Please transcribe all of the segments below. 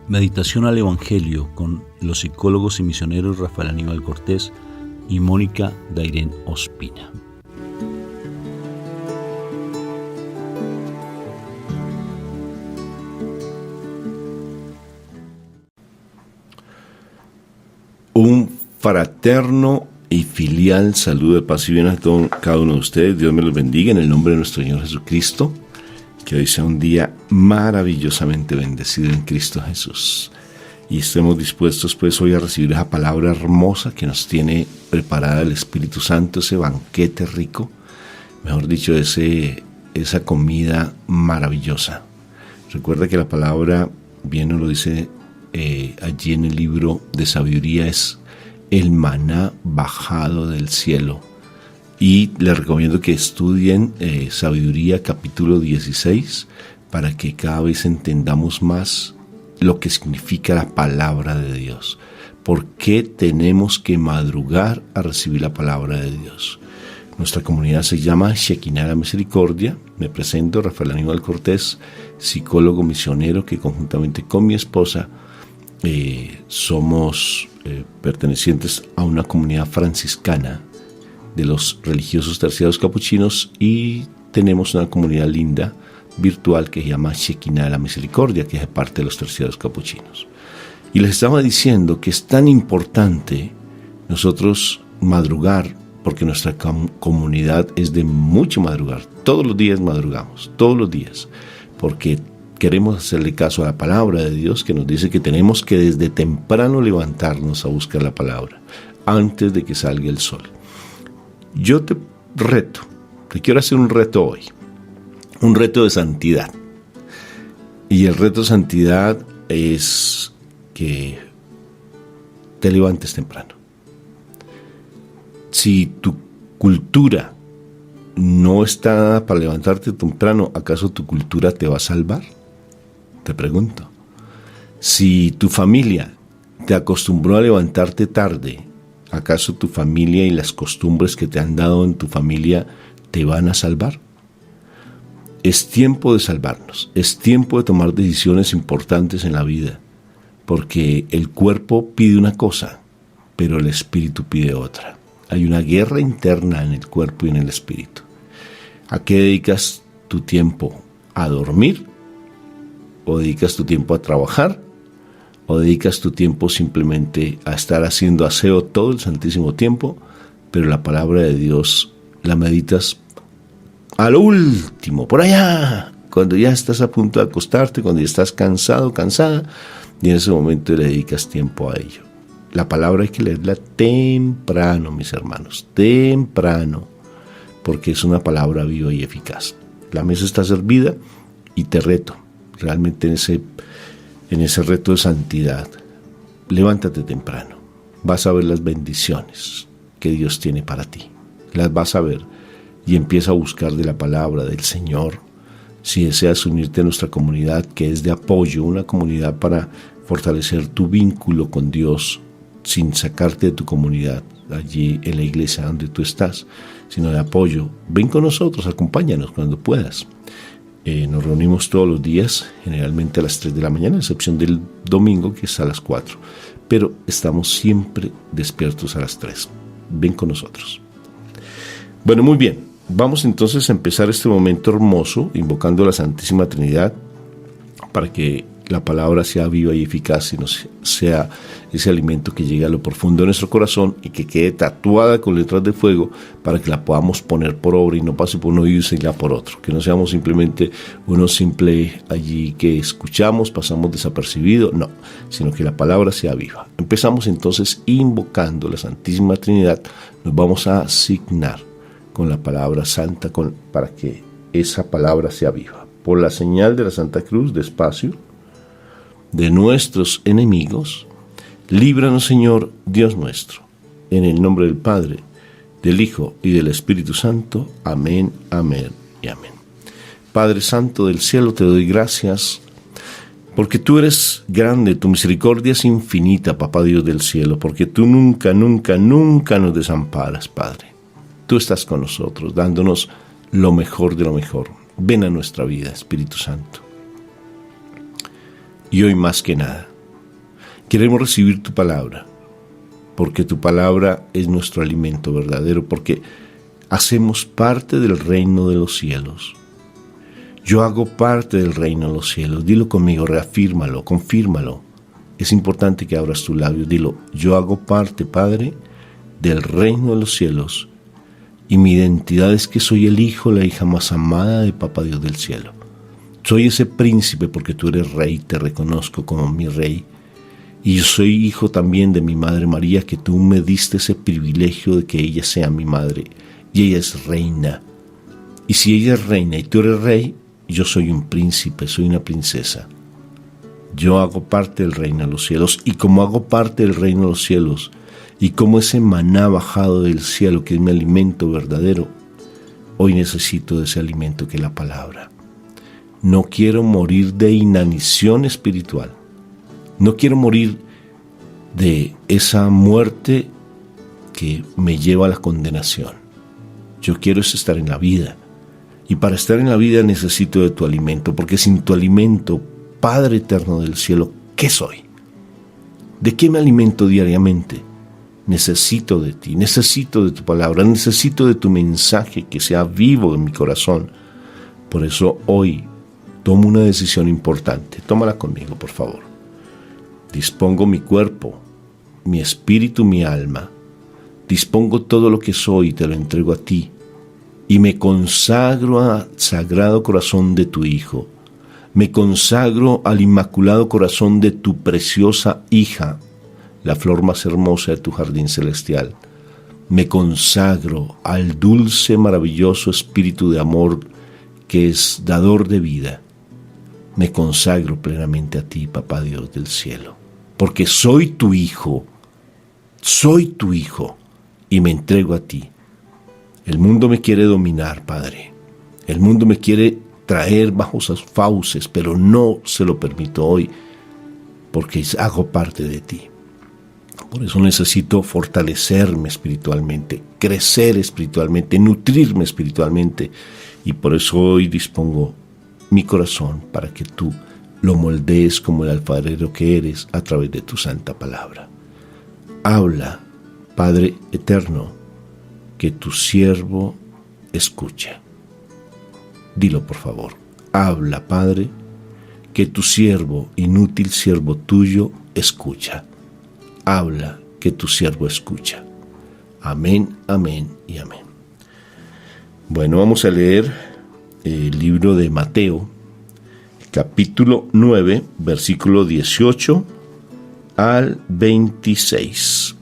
Meditación al Evangelio con los psicólogos y misioneros Rafael Aníbal Cortés y Mónica Dairén Ospina. Un fraterno y filial saludo de paz y bien a cada uno de ustedes. Dios me los bendiga en el nombre de nuestro Señor Jesucristo. Que hoy sea un día maravillosamente bendecido en Cristo Jesús. Y estemos dispuestos pues hoy a recibir esa palabra hermosa que nos tiene preparada el Espíritu Santo, ese banquete rico, mejor dicho, esa comida maravillosa. Recuerda que la palabra, bien nos lo dice allí en el libro de sabiduría, es el maná bajado del cielo. Y les recomiendo que estudien Sabiduría capítulo 16 para que cada vez entendamos más lo que significa la palabra de Dios. ¿Por qué tenemos que madrugar a recibir la palabra de Dios? Nuestra comunidad se llama Shekinah la Misericordia. Me presento, Rafael Aníbal Cortés, psicólogo misionero que conjuntamente con mi esposa somos pertenecientes a una comunidad franciscana de los religiosos terciarios capuchinos y tenemos una comunidad linda virtual que se llama Shekinah la Misericordia, que es parte de los terciarios capuchinos. Y les estaba diciendo que es tan importante nosotros madrugar, porque nuestra comunidad es de mucho madrugar. Todos los días madrugamos, todos los días, porque queremos hacerle caso a la palabra de Dios que nos dice que tenemos que desde temprano levantarnos a buscar la palabra antes de que salga el sol. Yo te quiero hacer un reto hoy, un reto de santidad. Y el reto de santidad es que te levantes temprano. Si tu cultura no está para levantarte temprano, ¿acaso tu cultura te va a salvar? Te pregunto. Si tu familia te acostumbró a levantarte tarde, ¿acaso tu familia y las costumbres que te han dado en tu familia te van a salvar? Es tiempo de salvarnos, es tiempo de tomar decisiones importantes en la vida, porque el cuerpo pide una cosa, pero el espíritu pide otra. Hay una guerra interna en el cuerpo y en el espíritu. ¿A qué dedicas tu tiempo? ¿A dormir? ¿O dedicas tu tiempo a trabajar? ¿O dedicas tu tiempo simplemente a estar haciendo aseo todo el santísimo tiempo, pero la palabra de Dios la meditas a lo último, por allá, cuando ya estás a punto de acostarte, cuando ya estás cansado, cansada, y en ese momento le dedicas tiempo a ello? La palabra hay que leerla temprano, mis hermanos, temprano, porque es una palabra viva y eficaz. La mesa está servida y te reto, realmente en ese reto de santidad, levántate temprano. Vas a ver las bendiciones que Dios tiene para ti. Las vas a ver y empieza a buscar de la palabra del Señor. Si deseas unirte a nuestra comunidad, que es de apoyo, una comunidad para fortalecer tu vínculo con Dios sin sacarte de tu comunidad, allí en la iglesia donde tú estás, sino de apoyo, ven con nosotros, acompáñanos cuando puedas. Nos reunimos todos los días, generalmente a las 3 de la mañana, a excepción del domingo que es a las 4. Pero estamos siempre despiertos a las 3. Ven con nosotros. Bueno, muy bien. Vamos entonces a empezar este momento hermoso, invocando a la Santísima Trinidad, para que la palabra sea viva y eficaz y nos sea ese alimento que llegue a lo profundo de nuestro corazón y que quede tatuada con letras de fuego para que la podamos poner por obra y no pase por un oído y salga por otro. Que no seamos simplemente unos simple allí que escuchamos, pasamos desapercibido, no, sino que la palabra sea viva. Empezamos entonces invocando la Santísima Trinidad, nos vamos a asignar con la palabra santa para que esa palabra sea viva. Por la señal de la Santa Cruz, despacio, de nuestros enemigos, líbranos, Señor, Dios nuestro, en el nombre del Padre, del Hijo y del Espíritu Santo. Amén, amén y amén. Padre Santo del cielo, te doy gracias, porque tú eres grande, tu misericordia es infinita, Papá Dios del cielo, porque tú nunca, nunca, nunca nos desamparas, Padre. Tú estás con nosotros, dándonos lo mejor de lo mejor. Ven a nuestra vida, Espíritu Santo. Y hoy más que nada, queremos recibir tu palabra, porque tu palabra es nuestro alimento verdadero, porque hacemos parte del reino de los cielos. Yo hago parte del reino de los cielos. Dilo conmigo, reafírmalo, confírmalo. Es importante que abras tus labios. Dilo, yo hago parte, Padre, del reino de los cielos. Y mi identidad es que soy el hijo, la hija más amada de Papá Dios del cielo. Soy ese príncipe porque tú eres rey, te reconozco como mi rey. Y yo soy hijo también de mi Madre María, que tú me diste ese privilegio de que ella sea mi madre. Y ella es reina. Y si ella es reina y tú eres rey, yo soy un príncipe, soy una princesa. Yo hago parte del reino de los cielos. Y como hago parte del reino de los cielos, y como ese maná bajado del cielo, que es mi alimento verdadero, hoy necesito de ese alimento que es la palabra. No quiero morir de inanición espiritual. No quiero morir de esa muerte que me lleva a la condenación. Yo quiero estar en la vida. Y para estar en la vida necesito de tu alimento, porque sin tu alimento, Padre eterno del cielo, ¿qué soy? ¿De qué me alimento diariamente? Necesito de ti, necesito de tu palabra, necesito de tu mensaje que sea vivo en mi corazón. Por eso hoy tomo una decisión importante. Tómala conmigo, por favor. Dispongo mi cuerpo, mi espíritu, mi alma. Dispongo todo lo que soy y te lo entrego a ti. Y me consagro al sagrado corazón de tu Hijo. Me consagro al inmaculado corazón de tu preciosa hija, la flor más hermosa de tu jardín celestial. Me consagro al dulce, maravilloso espíritu de amor que es dador de vida. Me consagro plenamente a ti, Papá Dios del cielo, porque soy tu hijo y me entrego a ti. El mundo me quiere dominar, Padre. El mundo me quiere traer bajo sus fauces, pero no se lo permito hoy, porque hago parte de ti. Por eso necesito fortalecerme espiritualmente, crecer espiritualmente, nutrirme espiritualmente, y por eso hoy dispongo mi corazón para que tú lo moldees como el alfarero que eres a través de tu santa palabra. Habla, Padre eterno, que tu siervo escucha. Dilo, por favor. Habla, Padre, que tu siervo, inútil siervo tuyo, escucha. Habla, que tu siervo escucha. Amén, amén y amén. Bueno, vamos a leer el libro de Mateo, capítulo 9, versículo 18 al 26.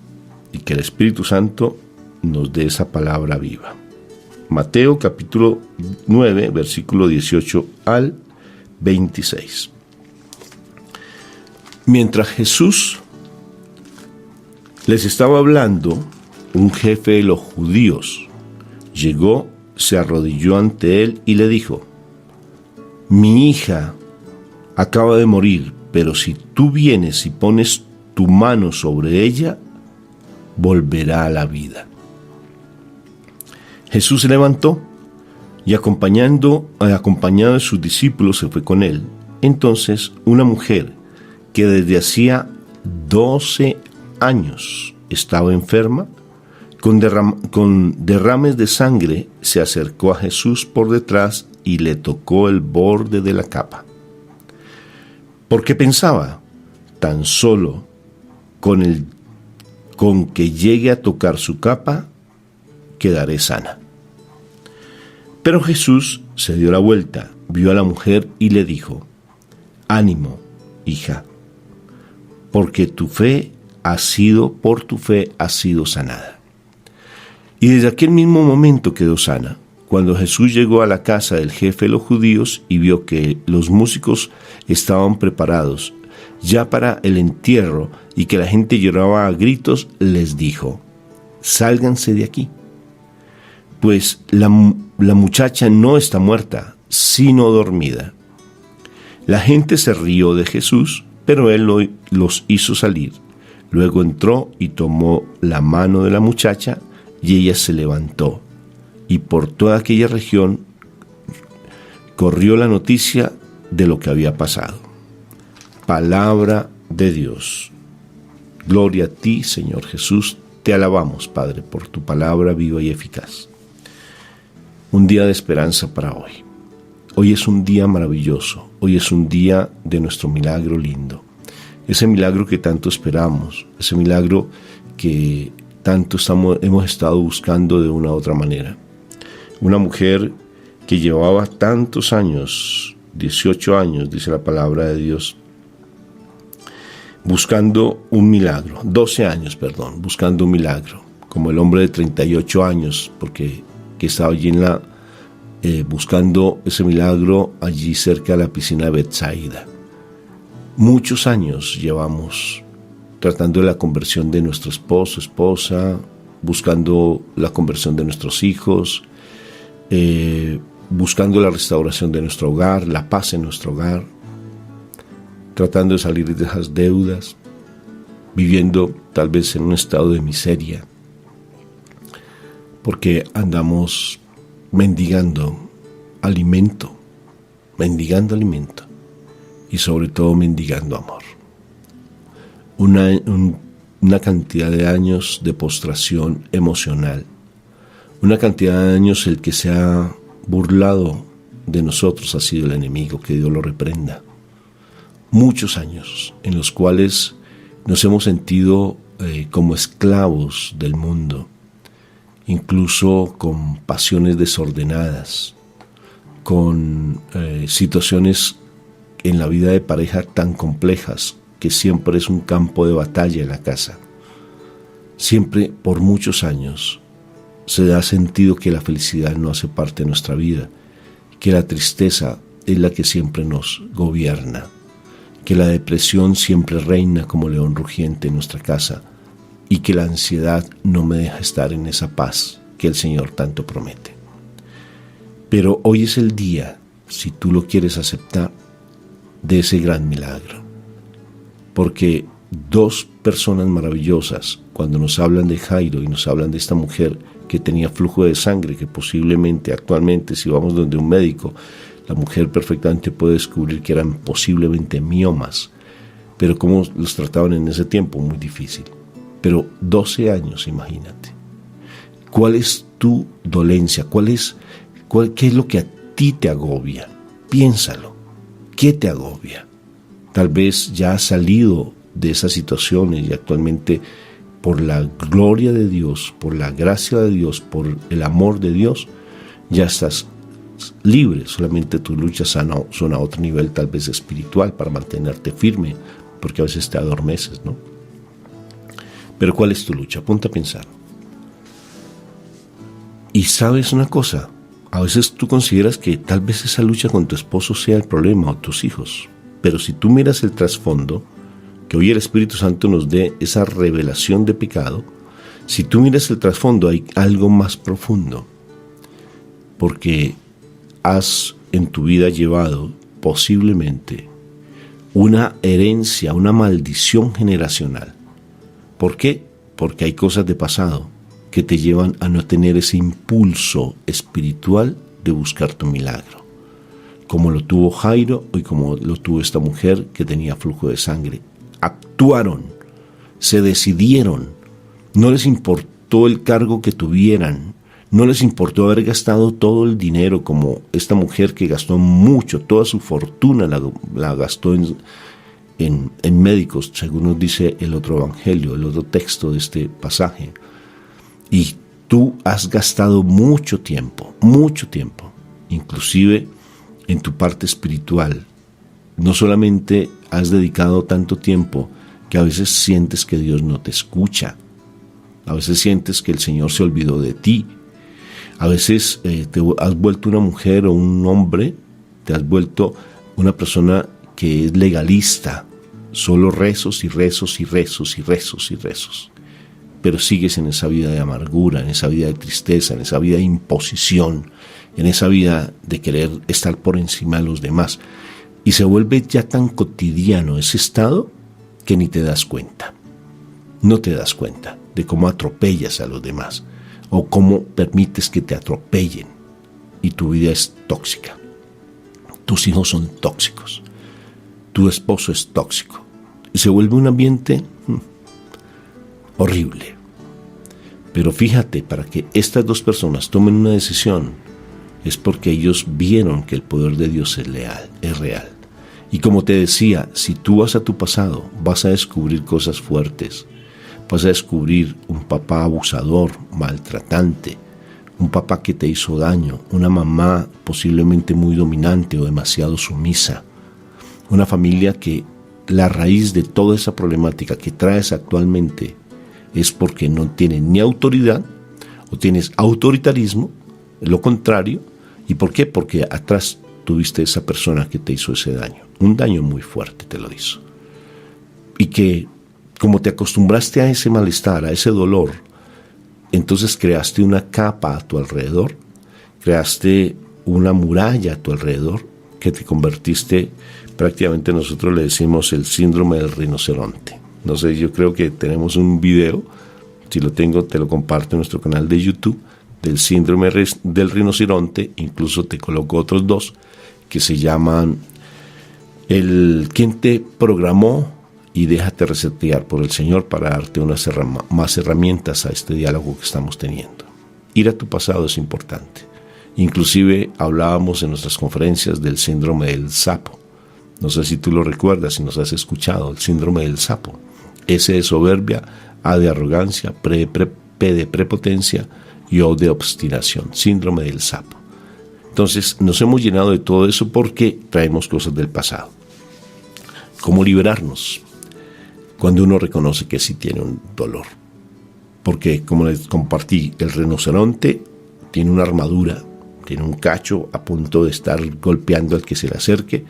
Y que el Espíritu Santo nos dé esa palabra viva. Mateo capítulo 9, versículo 18 al 26. Mientras Jesús les estaba hablando, un jefe de los judíos llegó, se arrodilló ante él y le dijo: mi hija acaba de morir, pero si tú vienes y pones tu mano sobre ella, volverá a la vida. Jesús se levantó y acompañado de sus discípulos se fue con él. Entonces una mujer que desde hacía 12 años estaba enferma, con derrames de sangre, se acercó a Jesús por detrás y le tocó el borde de la capa. Porque pensaba, tan solo con que llegue a tocar su capa, quedaré sana. Pero Jesús se dio la vuelta, vio a la mujer y le dijo: ánimo, hija, porque por tu fe has sido sanada. Y desde aquel mismo momento quedó sana. Cuando Jesús llegó a la casa del jefe de los judíos y vio que los músicos estaban preparados ya para el entierro y que la gente lloraba a gritos, les dijo: sálganse de aquí, pues la muchacha no está muerta, sino dormida. La gente se rió de Jesús, pero él los hizo salir. Luego entró y tomó la mano de la muchacha, y ella se levantó. Y por toda aquella región corrió la noticia de lo que había pasado. palabra de Dios. Gloria a ti, Señor Jesús. Te alabamos, Padre, por tu palabra viva y eficaz. Un día de esperanza para hoy. Hoy es un día maravilloso. Hoy es un día de nuestro milagro lindo. Ese milagro que tanto esperamos. Ese milagro que tanto hemos estado buscando de una u otra manera. Una mujer que llevaba tantos años, 18 años, dice la palabra de Dios, buscando un milagro, 12 años, perdón, buscando un milagro, como el hombre de 38 años, porque que estaba allí buscando ese milagro allí cerca de la piscina de Betsaida. Muchos años llevamos tratando de la conversión de nuestro esposo, esposa, buscando la conversión de nuestros hijos, buscando la restauración de nuestro hogar, la paz en nuestro hogar, tratando de salir de esas deudas, viviendo tal vez en un estado de miseria, porque andamos mendigando alimento y sobre todo mendigando amor. Una cantidad de años de postración emocional, una cantidad de años el que se ha burlado de nosotros ha sido el enemigo, que Dios lo reprenda. Muchos años en los cuales nos hemos sentido como esclavos del mundo, incluso con pasiones desordenadas, con situaciones en la vida de pareja tan complejas que siempre es un campo de batalla en la casa. Siempre, por muchos años, se ha sentido que la felicidad no hace parte de nuestra vida, que la tristeza es la que siempre nos gobierna, que la depresión siempre reina como león rugiente en nuestra casa y que la ansiedad no me deja estar en esa paz que el Señor tanto promete. Pero hoy es el día, si tú lo quieres aceptar, de ese gran milagro. Porque dos personas maravillosas, cuando nos hablan de Jairo y nos hablan de esta mujer que tenía flujo de sangre, que posiblemente actualmente, si vamos donde un médico, la mujer perfectamente puede descubrir que eran posiblemente miomas, pero cómo los trataban en ese tiempo, muy difícil. Pero 12 años, imagínate. ¿Cuál es tu dolencia? ¿Qué es lo que a ti te agobia? Piénsalo. ¿Qué te agobia? Tal vez ya has salido de esas situaciones y actualmente por la gloria de Dios, por la gracia de Dios, por el amor de Dios, ya estás libre. Solamente tus luchas son a otro nivel, tal vez espiritual, para mantenerte firme, porque a veces te adormeces, ¿no? Pero ¿cuál es tu lucha? Ponte a pensar. Y sabes una cosa, a veces tú consideras que tal vez esa lucha con tu esposo sea el problema o tus hijos, pero si tú miras el trasfondo, que hoy el Espíritu Santo nos dé esa revelación de pecado, si tú miras el trasfondo hay algo más profundo, porque has en tu vida llevado posiblemente una herencia, una maldición generacional. ¿Por qué? Porque hay cosas de pasado que te llevan a no tener ese impulso espiritual de buscar tu milagro, como lo tuvo Jairo y como lo tuvo esta mujer que tenía flujo de sangre. Actuaron, se decidieron, no les importó el cargo que tuvieran, no les importó haber gastado todo el dinero como esta mujer que gastó mucho, toda su fortuna la gastó en médicos, según nos dice el otro evangelio, el otro texto de este pasaje. Y tú has gastado mucho tiempo, inclusive en tu parte espiritual. No solamente has dedicado tanto tiempo que a veces sientes que Dios no te escucha, a veces sientes que el Señor se olvidó de ti, a veces te has vuelto una mujer o un hombre, te has vuelto una persona que es legalista, solo rezos y rezos y rezos y rezos y rezos. Pero sigues en esa vida de amargura, en esa vida de tristeza, en esa vida de imposición, en esa vida de querer estar por encima de los demás. Y se vuelve ya tan cotidiano ese estado que ni te das cuenta. No te das cuenta de cómo atropellas a los demás o cómo permites que te atropellen. Y tu vida es tóxica. Tus hijos son tóxicos. tu esposo es tóxico. Y se vuelve un ambiente horrible. Pero fíjate, para que estas dos personas tomen una decisión, es porque ellos vieron que el poder de Dios es real. Y como te decía, si tú vas a tu pasado, vas a descubrir cosas fuertes. Vas a descubrir un papá abusador, maltratante, un papá que te hizo daño, una mamá posiblemente muy dominante o demasiado sumisa, una familia que la raíz de toda esa problemática que traes actualmente es porque no tiene ni autoridad o tienes autoritarismo, lo contrario. ¿Y por qué? Porque atrás tuviste esa persona que te hizo ese daño, un daño muy fuerte te lo hizo. Y que como te acostumbraste a ese malestar, a ese dolor, entonces creaste una capa a tu alrededor, creaste una muralla a tu alrededor, que te convertiste, prácticamente nosotros le decimos el síndrome del rinoceronte. No sé, yo creo que tenemos un video, si lo tengo te lo comparto en nuestro canal de YouTube, del síndrome del rinoceronte. Incluso te coloco otros dos que se llaman ¿Quién te programó? Y déjate resetear por el Señor, para darte más herramientas a este diálogo que estamos teniendo. Ir a tu pasado es importante. Inclusive hablábamos en nuestras conferencias del síndrome del sapo. No sé si tú lo recuerdas, si nos has escuchado, el síndrome del sapo. S de soberbia, A de arrogancia, P de prepotencia y O de obstinación. Síndrome del sapo. Entonces nos hemos llenado de todo eso porque traemos cosas del pasado. ¿Cómo liberarnos? Cuando uno reconoce que sí tiene un dolor. Porque, como les compartí, el rinoceronte tiene una armadura, tiene un cacho a punto de estar golpeando al que se le acerque,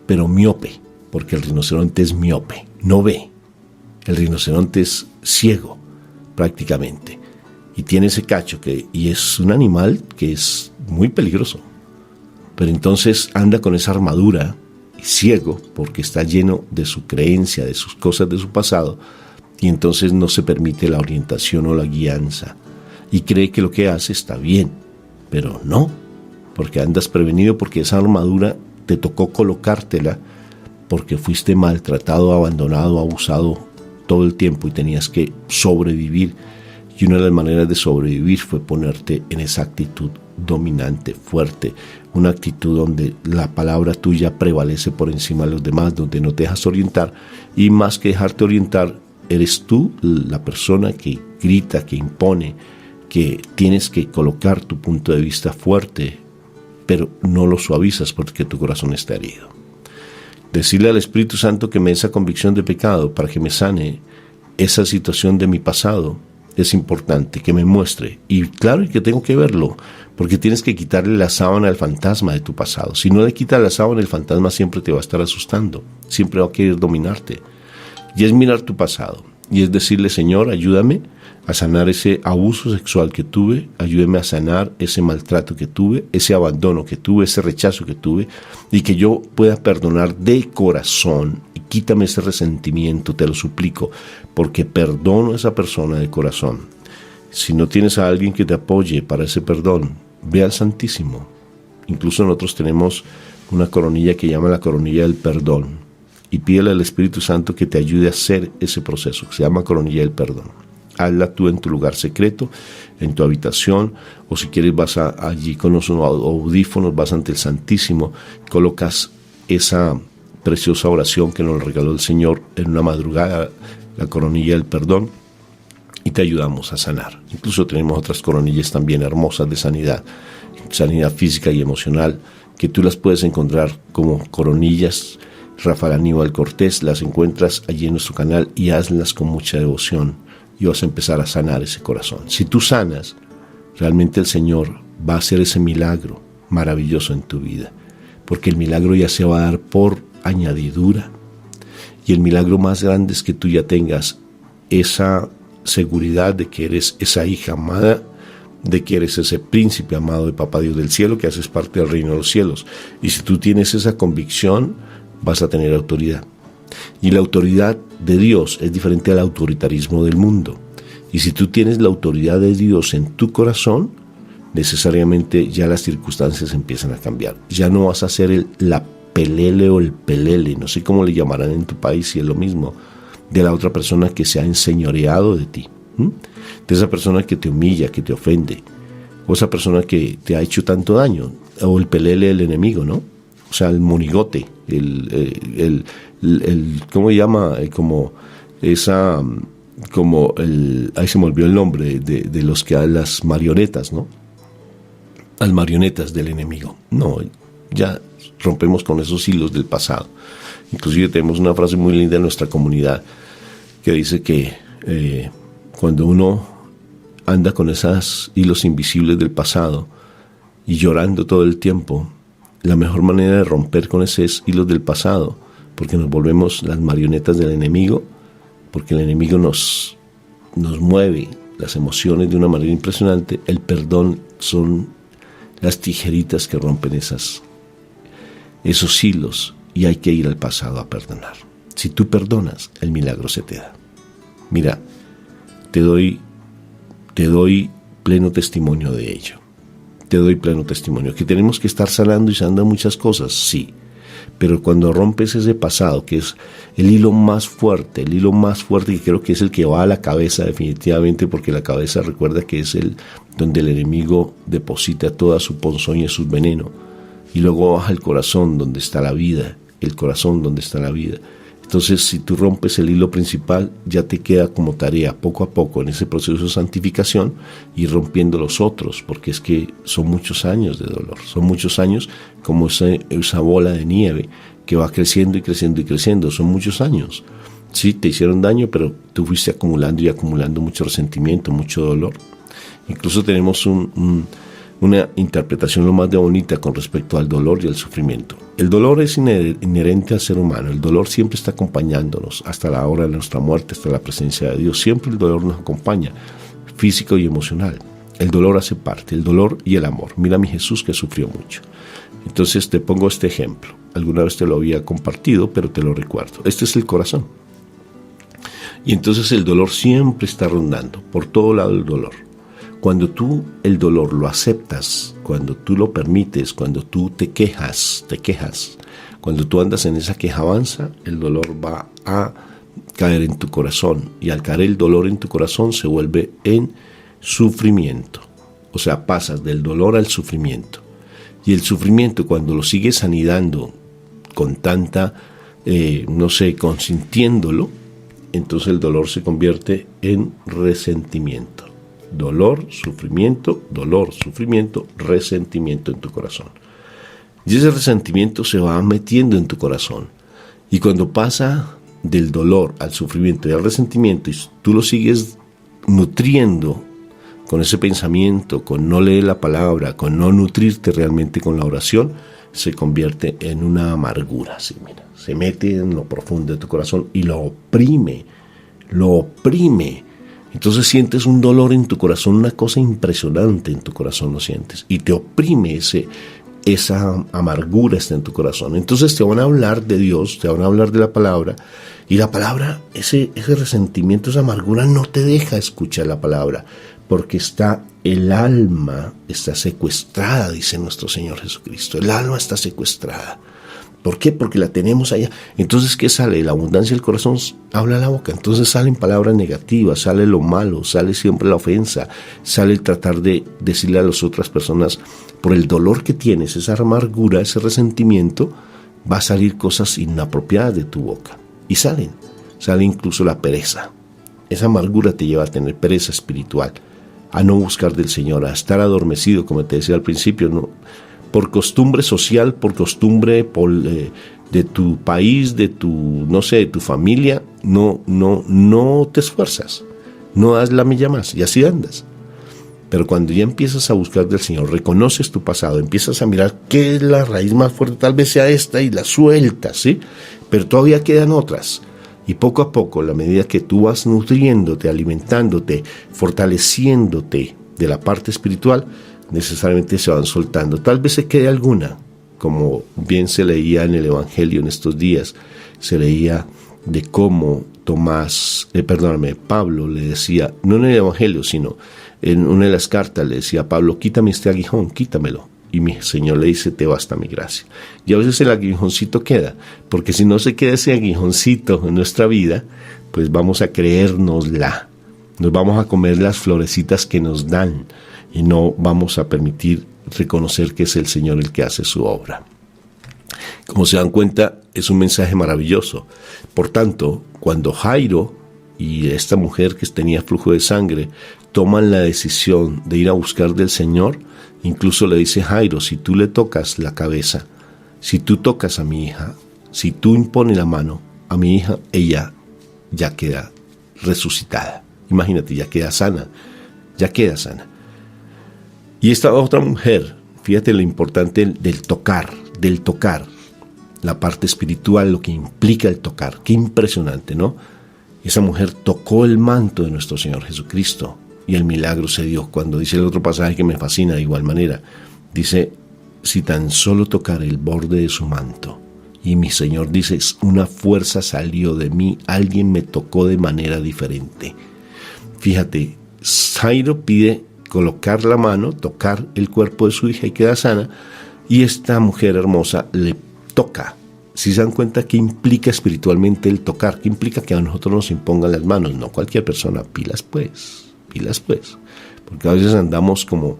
pero miope, porque el rinoceronte es miope, no ve. El rinoceronte es ciego, prácticamente, y tiene ese cacho y es un animal que es muy peligroso. Pero entonces anda con esa armadura, ciego, porque está lleno de su creencia, de sus cosas de su pasado, y entonces no se permite la orientación o la guianza, y cree que lo que hace está bien, pero no, porque andas prevenido, porque esa armadura te tocó colocártela porque fuiste maltratado, abandonado, abusado todo el tiempo y tenías que sobrevivir, y una de las maneras de sobrevivir fue ponerte en esa actitud dominante, fuerte, una actitud donde la palabra tuya prevalece por encima de los demás, donde no te dejas orientar, y más que dejarte orientar, eres tú la persona que grita, que impone, que tienes que colocar tu punto de vista fuerte, pero no lo suavizas porque tu corazón está herido. Decirle al Espíritu Santo que me dé esa convicción de pecado para que me sane esa situación de mi pasado es importante, que me muestre. Y claro que tengo que verlo, porque tienes que quitarle la sábana al fantasma de tu pasado. Si no le quitas la sábana, el fantasma siempre te va a estar asustando, siempre va a querer dominarte. Y es mirar tu pasado, y es decirle: Señor, ayúdame a sanar ese abuso sexual que tuve, ayúdame a sanar ese maltrato que tuve, ese abandono que tuve, ese rechazo que tuve, y que yo pueda perdonar de corazón. Y quítame ese resentimiento, te lo suplico, porque perdono a esa persona de corazón. Si no tienes a alguien que te apoye para ese perdón, ve al Santísimo. Incluso nosotros tenemos una coronilla que llama la coronilla del perdón, y pídele al Espíritu Santo que te ayude a hacer ese proceso, que se llama coronilla del perdón. Hazla tú en tu lugar secreto, en tu habitación, o si quieres vas allí con los audífonos, vas ante el Santísimo, colocas esa preciosa oración que nos regaló el Señor en una madrugada, la coronilla del perdón, y te ayudamos a sanar. Incluso tenemos otras coronillas también hermosas de sanidad física y emocional, que tú las puedes encontrar como coronillas Rafael Aníbal Cortés. Las encuentras allí en nuestro canal y hazlas con mucha devoción, y vas a empezar a sanar ese corazón. Si tú sanas, realmente el Señor va a hacer ese milagro maravilloso en tu vida, porque el milagro ya se va a dar por añadidura, y el milagro más grande es que tú ya tengas esa seguridad de que eres esa hija amada, de que eres ese príncipe amado de Papá Dios del cielo, que haces parte del reino de los cielos. Y si tú tienes esa convicción, vas a tener autoridad. Y la autoridad de Dios es diferente al autoritarismo del mundo. Y si tú tienes la autoridad de Dios en tu corazón, necesariamente ya las circunstancias empiezan a cambiar. Ya no vas a ser la pelele o el pelele, no sé cómo le llamarán en tu país, si es lo mismo, de la otra persona que se ha enseñoreado de ti, de esa persona que te humilla, que te ofende, o esa persona que te ha hecho tanto daño, o el pelele del enemigo, ¿no? O sea, el monigote, ¿cómo se llama? Ahí se me olvidó el nombre de los que dan las marionetas, ¿no? Las marionetas del enemigo. No, ya rompemos con esos hilos del pasado. Inclusive tenemos una frase muy linda en nuestra comunidad que dice que cuando uno anda con esos hilos invisibles del pasado y llorando todo el tiempo, la mejor manera de romper con esos hilos del pasado, porque nos volvemos las marionetas del enemigo, porque el enemigo nos mueve las emociones de una manera impresionante. El perdón son las tijeritas que rompen esos hilos, y hay que ir al pasado a perdonar. Si tú perdonas, el milagro se te da. Mira, te doy pleno testimonio de ello. Te doy pleno testimonio. Que tenemos que estar sanando y sanando muchas cosas, sí. Pero cuando rompes ese pasado, que es el hilo más fuerte que creo que es el que va a la cabeza definitivamente, porque la cabeza, recuerda que es donde el enemigo deposita toda su ponzoña y su veneno, y luego baja el corazón donde está la vida, Entonces, si tú rompes el hilo principal, ya te queda como tarea, poco a poco, en ese proceso de santificación, ir rompiendo los otros, porque es que son muchos años de dolor, son muchos años como esa bola de nieve que va creciendo y creciendo y creciendo, son muchos años. Sí, te hicieron daño, pero tú fuiste acumulando y acumulando mucho resentimiento, mucho dolor. Incluso tenemos una interpretación lo más de bonita con respecto al dolor y al sufrimiento. El dolor es inherente al ser humano. El dolor siempre está acompañándonos hasta la hora de nuestra muerte, hasta la presencia de Dios. Siempre el dolor nos acompaña, físico y emocional. El dolor hace parte, el dolor y el amor. Mira a mi Jesús que sufrió mucho. Entonces te pongo este ejemplo. Alguna vez te lo había compartido, pero te lo recuerdo. Este es el corazón. Y entonces el dolor siempre está rondando, por todo lado el dolor. Cuando tú el dolor lo aceptas, cuando tú lo permites, cuando tú te quejas, cuando tú andas en esa quejabanza, el dolor va a caer en tu corazón. Y al caer el dolor en tu corazón se vuelve en sufrimiento. O sea, pasas del dolor al sufrimiento. Y el sufrimiento, cuando lo sigues anidando con tanta, consintiéndolo, entonces el dolor se convierte en resentimiento. Dolor, sufrimiento, resentimiento en tu corazón. Y ese resentimiento se va metiendo en tu corazón. Y cuando pasa del dolor al sufrimiento y al resentimiento, y tú lo sigues nutriendo con ese pensamiento, con no leer la palabra, con no nutrirte realmente con la oración, se convierte en una amargura. ¿Sí? Mira, se mete en lo profundo de tu corazón y lo oprime. Entonces sientes un dolor en tu corazón, una cosa impresionante en tu corazón lo sientes, y te oprime esa amargura está en tu corazón. Entonces te van a hablar de Dios, te van a hablar de la palabra, y la palabra, ese resentimiento, esa amargura no te deja escuchar la palabra, porque el alma está secuestrada, dice nuestro Señor Jesucristo. El alma está secuestrada. ¿Por qué? Porque la tenemos allá. Entonces, ¿qué sale? La abundancia del corazón habla la boca. Entonces salen palabras negativas, sale lo malo, sale siempre la ofensa, sale el tratar de decirle a las otras personas, por el dolor que tienes, esa amargura, ese resentimiento, va a salir cosas inapropiadas de tu boca. Y sale incluso la pereza. Esa amargura te lleva a tener pereza espiritual, a no buscar del Señor, a estar adormecido, como te decía al principio, ¿no? Por costumbre social, por costumbre de tu país, de tu familia, no te esfuerzas, no das la milla más y así andas. Pero cuando ya empiezas a buscar del Señor, reconoces tu pasado, empiezas a mirar qué es la raíz más fuerte, tal vez sea esta, y la sueltas, ¿sí? Pero todavía quedan otras. Y poco a poco, a la medida que tú vas nutriéndote, alimentándote, fortaleciéndote de la parte espiritual, necesariamente se van soltando. Tal vez se quede alguna, como bien se leía en el Evangelio en estos días, se leía de cómo Pablo le decía, no en el Evangelio, sino en una de las cartas le decía a Pablo, quítame este aguijón, quítamelo, Y mi Señor le dice, te basta mi gracia. Y a veces el aguijoncito queda, porque si no se queda ese aguijoncito en nuestra vida, pues vamos a creérnosla. Nos vamos a comer las florecitas que nos dan y no vamos a permitir reconocer que es el Señor el que hace su obra. Como se dan cuenta, es un mensaje maravilloso. Por tanto, cuando Jairo y esta mujer que tenía flujo de sangre toman la decisión de ir a buscar del Señor, incluso le dice Jairo, si tú le tocas la cabeza, si tú tocas a mi hija, si tú impones la mano a mi hija, ella ya queda resucitada. Imagínate, ya queda sana. Y esta otra mujer, fíjate lo importante del tocar, la parte espiritual, lo que implica el tocar. Qué impresionante, ¿no? Esa mujer tocó el manto de nuestro Señor Jesucristo y el milagro se dio. Cuando dice el otro pasaje que me fascina de igual manera, dice, si tan solo tocar el borde de su manto, y mi Señor dice, una fuerza salió de mí, alguien me tocó de manera diferente. Fíjate, Jairo pide colocar la mano, tocar el cuerpo de su hija y queda sana, y esta mujer hermosa le toca. Si se dan cuenta qué implica espiritualmente el tocar, qué implica que a nosotros nos impongan las manos, no cualquier persona, pilas pues, porque a veces andamos como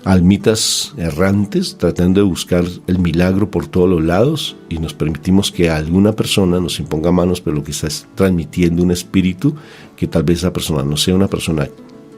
almitas errantes tratando de buscar el milagro por todos los lados y nos permitimos que alguna persona nos imponga manos, pero lo que está es transmitiendo un espíritu que tal vez esa persona no sea una persona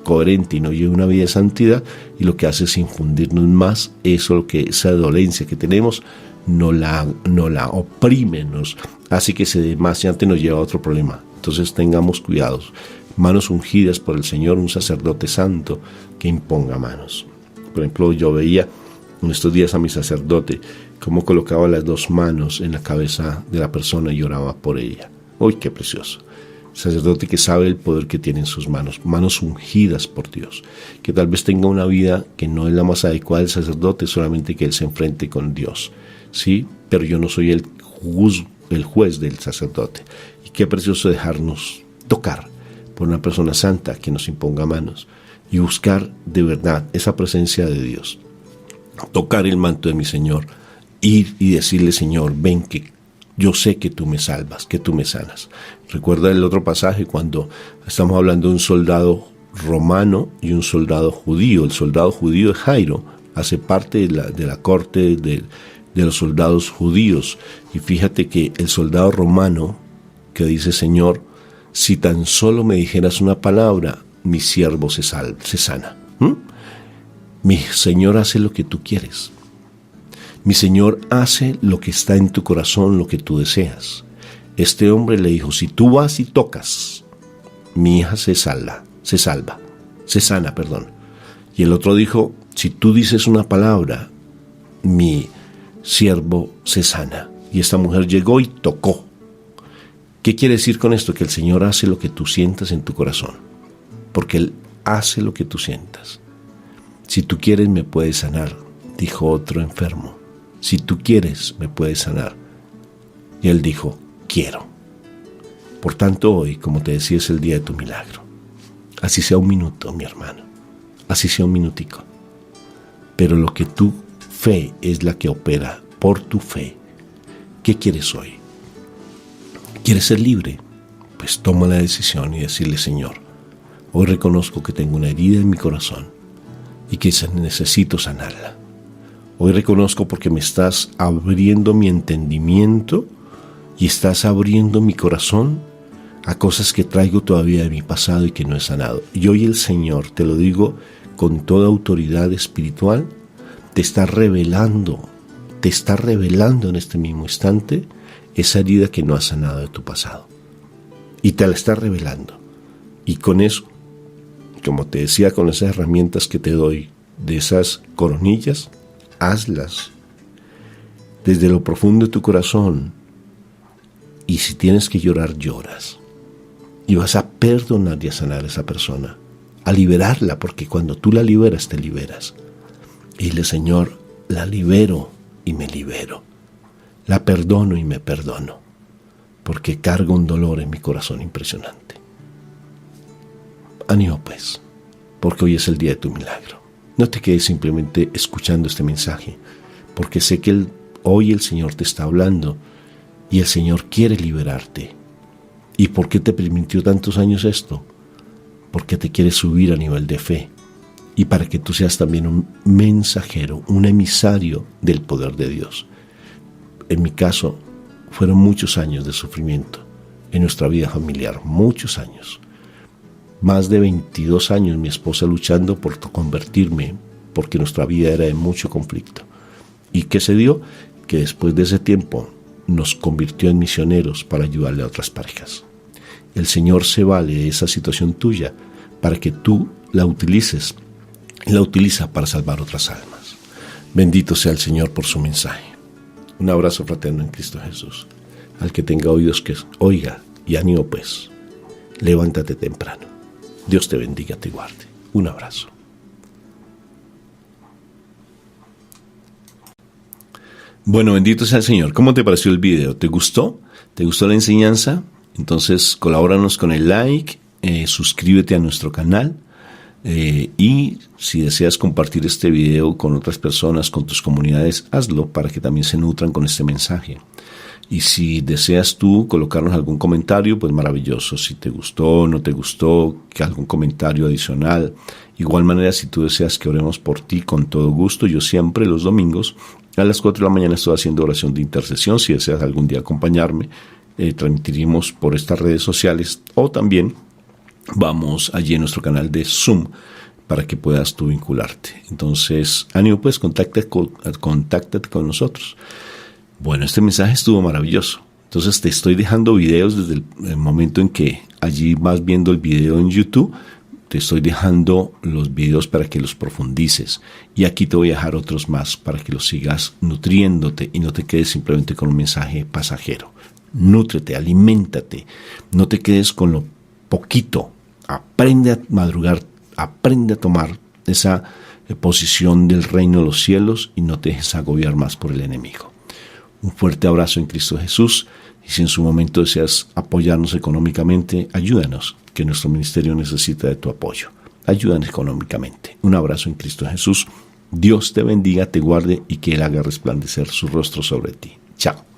coherente y no lleve una vida de santidad, y lo que hace es infundirnos más eso, lo que esa dolencia que tenemos no la oprime, nos hace que ese demasiado nos lleva a otro problema. Entonces tengamos cuidados, manos ungidas por el Señor, un sacerdote santo que imponga manos. Por ejemplo, yo veía en estos días a mi sacerdote cómo colocaba las dos manos en la cabeza de la persona y oraba por ella. ¡Uy, qué precioso! Sacerdote que sabe el poder que tiene en sus manos, manos ungidas por Dios, que tal vez tenga una vida que no es la más adecuada del sacerdote, solamente que él se enfrente con Dios, ¿sí? Pero yo no soy el juez del sacerdote. Y qué precioso dejarnos tocar por una persona santa que nos imponga manos y buscar de verdad esa presencia de Dios. Tocar el manto de mi Señor, ir y decirle, Señor, ven que yo sé que tú me salvas, que tú me sanas. Recuerda el otro pasaje cuando estamos hablando de un soldado romano y un soldado judío. El soldado judío de Jairo hace parte de la corte de los soldados judíos. Y fíjate que el soldado romano que dice, Señor, si tan solo me dijeras una palabra, mi siervo se sana. Mi Señor hace lo que tú quieres. Mi Señor hace lo que está en tu corazón, lo que tú deseas. Este hombre le dijo, si tú vas y tocas, mi hija se sana. Y el otro dijo, si tú dices una palabra, mi siervo se sana. Y esta mujer llegó y tocó. ¿Qué quiere decir con esto? Que el Señor hace lo que tú sientas en tu corazón, porque Él hace lo que tú sientas. Si tú quieres, me puedes sanar, dijo otro enfermo. Si tú quieres, me puedes sanar. Y él dijo, quiero. Por tanto, hoy, como te decía, es el día de tu milagro. Así sea un minuto, mi hermano. Así sea un minutico. Pero lo que tu fe es la que opera por tu fe. ¿Qué quieres hoy? ¿Quieres ser libre? Pues toma la decisión y decirle, Señor, hoy reconozco que tengo una herida en mi corazón y que necesito sanarla. Hoy reconozco porque me estás abriendo mi entendimiento y estás abriendo mi corazón a cosas que traigo todavía de mi pasado y que no he sanado. Y hoy el Señor, te lo digo con toda autoridad espiritual, te está revelando en este mismo instante esa herida que no has sanado de tu pasado. Y te la está revelando. Y con eso, como te decía, con esas herramientas que te doy, de esas coronillas, hazlas desde lo profundo de tu corazón, y si tienes que llorar, lloras, y vas a perdonar y a sanar a esa persona, a liberarla, porque cuando tú la liberas, te liberas. Y dile, Señor, la libero y me libero, la perdono y me perdono, porque cargo un dolor en mi corazón impresionante. Ánimo pues, porque hoy es el día de tu milagro. No te quedes simplemente escuchando este mensaje, porque sé que hoy el Señor te está hablando y el Señor quiere liberarte. ¿Y por qué te permitió tantos años esto? Porque te quiere subir a nivel de fe y para que tú seas también un mensajero, un emisario del poder de Dios. En mi caso, fueron muchos años de sufrimiento en nuestra vida familiar, muchos años. Más de 22 años mi esposa luchando por convertirme, porque nuestra vida era de mucho conflicto. ¿Y qué se dio? Que después de ese tiempo nos convirtió en misioneros para ayudarle a otras parejas. El Señor se vale de esa situación tuya para que tú la utilices, la utiliza para salvar otras almas. Bendito sea el Señor por su mensaje. Un abrazo fraterno en Cristo Jesús. Al que tenga oídos que oiga, y ánimo pues, levántate temprano. Dios te bendiga, te guarde. Un abrazo. Bueno, bendito sea el Señor. ¿Cómo te pareció el video? ¿Te gustó? ¿Te gustó la enseñanza? Entonces, colabóranos con el like, suscríbete a nuestro canal y si deseas compartir este video con otras personas, con tus comunidades, hazlo para que también se nutran con este mensaje. Y si deseas tú colocarnos algún comentario, pues maravilloso. Si te gustó, no te gustó, que algún comentario adicional. Igual manera, si tú deseas que oremos por ti, con todo gusto. Yo siempre los domingos a las 4 de la mañana estoy haciendo oración de intercesión. Si deseas algún día acompañarme, transmitiremos por estas redes sociales o también vamos allí en nuestro canal de Zoom para que puedas tú vincularte. Entonces, ánimo pues, contáctate con nosotros. Bueno, este mensaje estuvo maravilloso. Entonces te estoy dejando videos desde el momento en que allí vas viendo el video en YouTube. Te estoy dejando los videos para que los profundices. Y aquí te voy a dejar otros más para que los sigas nutriéndote y no te quedes simplemente con un mensaje pasajero. Nútrete, aliméntate. No te quedes con lo poquito. Aprende a madrugar, aprende a tomar esa posición del reino de los cielos y no te dejes agobiar más por el enemigo. Un fuerte abrazo en Cristo Jesús y si en su momento deseas apoyarnos económicamente, ayúdanos, que nuestro ministerio necesita de tu apoyo. Ayúdanos económicamente. Un abrazo en Cristo Jesús. Dios te bendiga, te guarde y que Él haga resplandecer su rostro sobre ti. Chao.